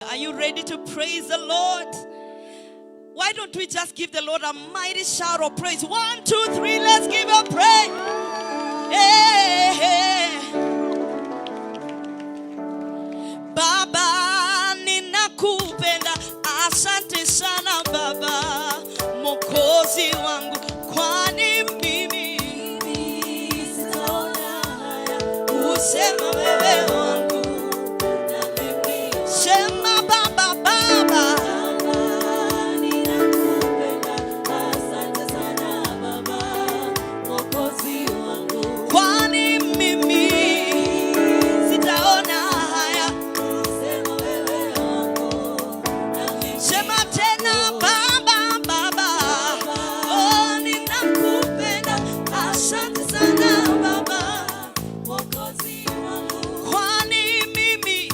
Are you ready to praise the Lord? Why don't we just give the Lord a mighty shout of praise? 1, 2, 3, let's give him praise. Hey, hey. Baba, ninakupenda, asante sana Baba, Mwokozi wangu, kwani mimi sitaona haya kusema wewe wangu. Sema Baba, Baba, ninakupenda, asante sana Baba, Mwokozi wangu, kwani mimi sitaona haya kusema wewe wangu. Sema tena Baba, Baba, oh ninakupenda, asante sana Baba, Mwokozi wangu, kwani mimi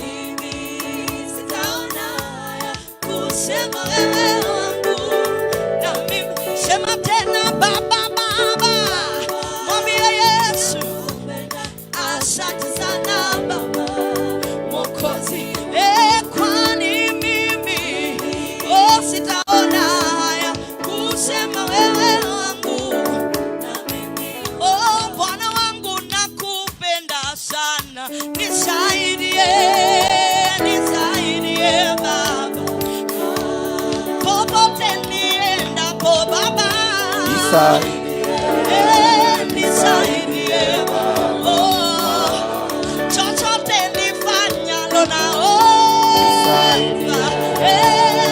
sitaona haya kusema wewe wangu. Na mimi sema tena Baba, Baba, mwambie Yesu, asante sana Baba, Mwokozi, kwani mimi sitaona haya kusema wewe wangu. Na mimi Bwana wangu nakupenda sana, nisaidie, nisaidie Baba, popote niendapo Baba, nisaidie Baba, chochote nifanyalo naomba,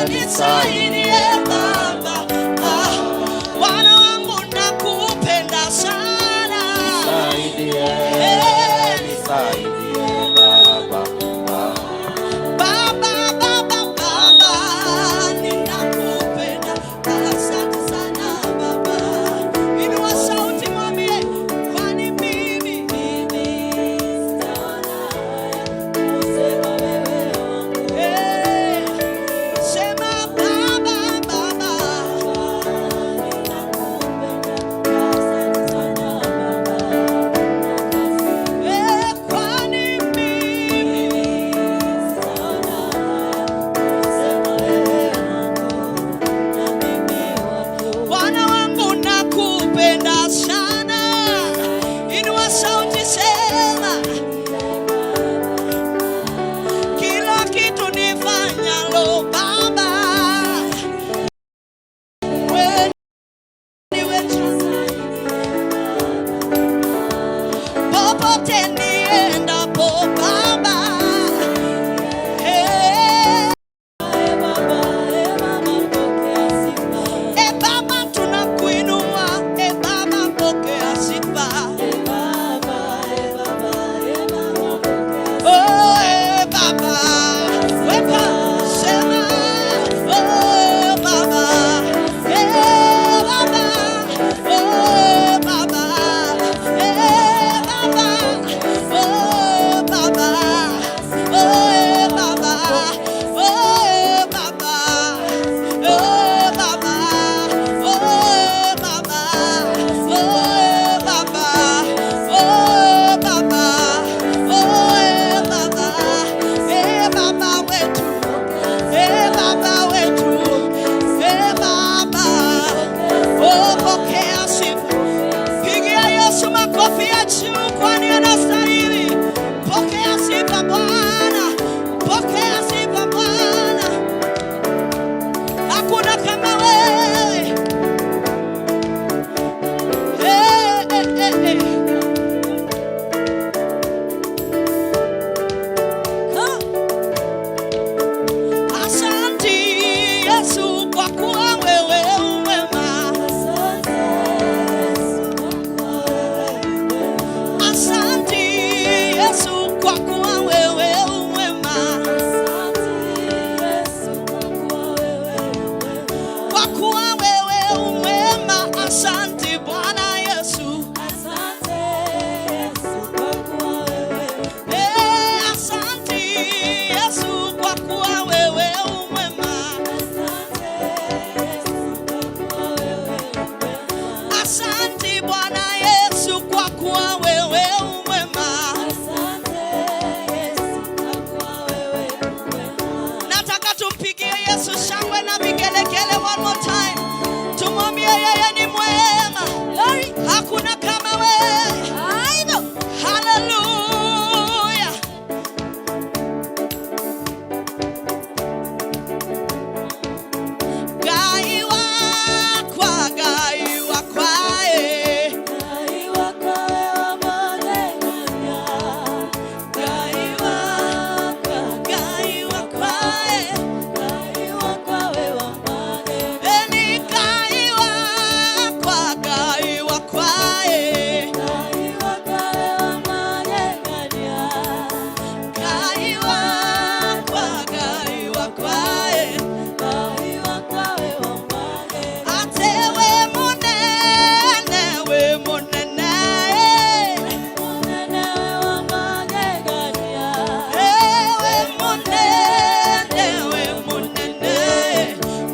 nisaidie Baba, Bwana wangu nakupenda sana, Baba, Baba, Baba, ninakupenda, asante sana Baba, Yesu shangwe na vigelegele one more time. Tumwambie yeye ni mwema. Hakuna kama wewe. Hallelujah. Gai wakwa, gai wakwa, gai wakwa wa manegania. Gai wakwa, gai wakwa, gai wakwa wa manegania. Eni gai wakwa, gai wakwa, gai wakwa wa manegania. Gai wakwa, gai wakwa, gai wakwa wa manegania. Atewe munene, we munene, munene wa manegania. We munene, we munene,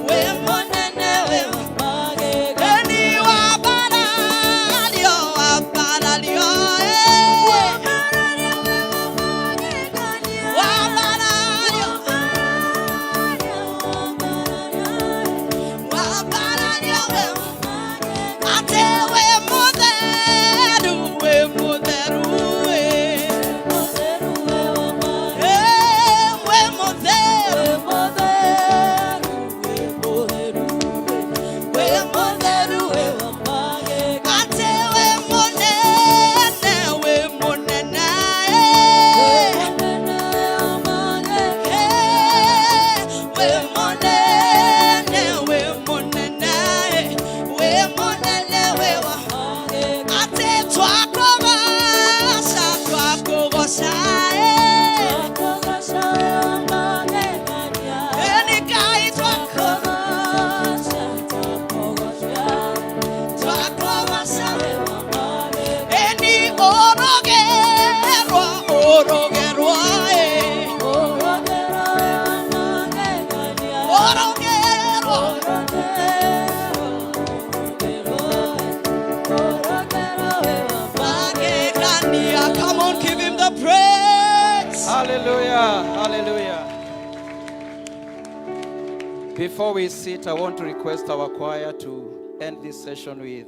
we munene we wa manegania. Eni wabaralio, wabaralio, wabaralio we wa manegania. Wabaralio, wabaralio we wa manegania. Atewe mutheru, we mutheru, we mutheru we wa manegania. We mutheru, we mutheru, we mutheru we wa manegania. Atewe munene, we munene, munene wa manegania. We munene, we munene, we munene we wa manegania. Ate twakogosha, twakogosha, twakogosha we wa manegania. Eni gai twakogosha, twakogosha, twakogosha we wa manegania. Eni orogerwa, orogerwa, orogerwa we wa manegania. Orogerwa, orogerwa we wa manegania. Come on, give him the praise. Hallelujah. Hallelujah. Before we sit, I want to request our choir to end this session with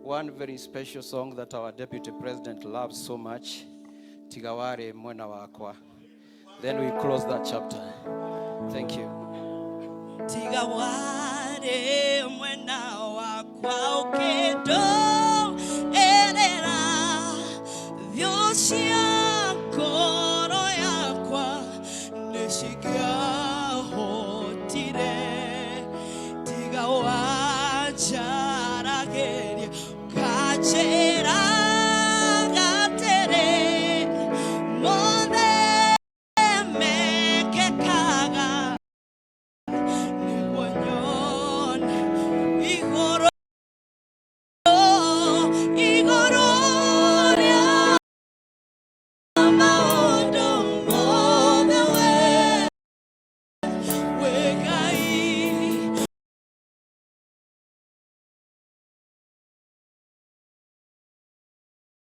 one very special song that our Deputy President loves so much. Tigaware Mwena Wakwa. Then we close that chapter. Thank you. Tigaware mwena wakwa ukedo.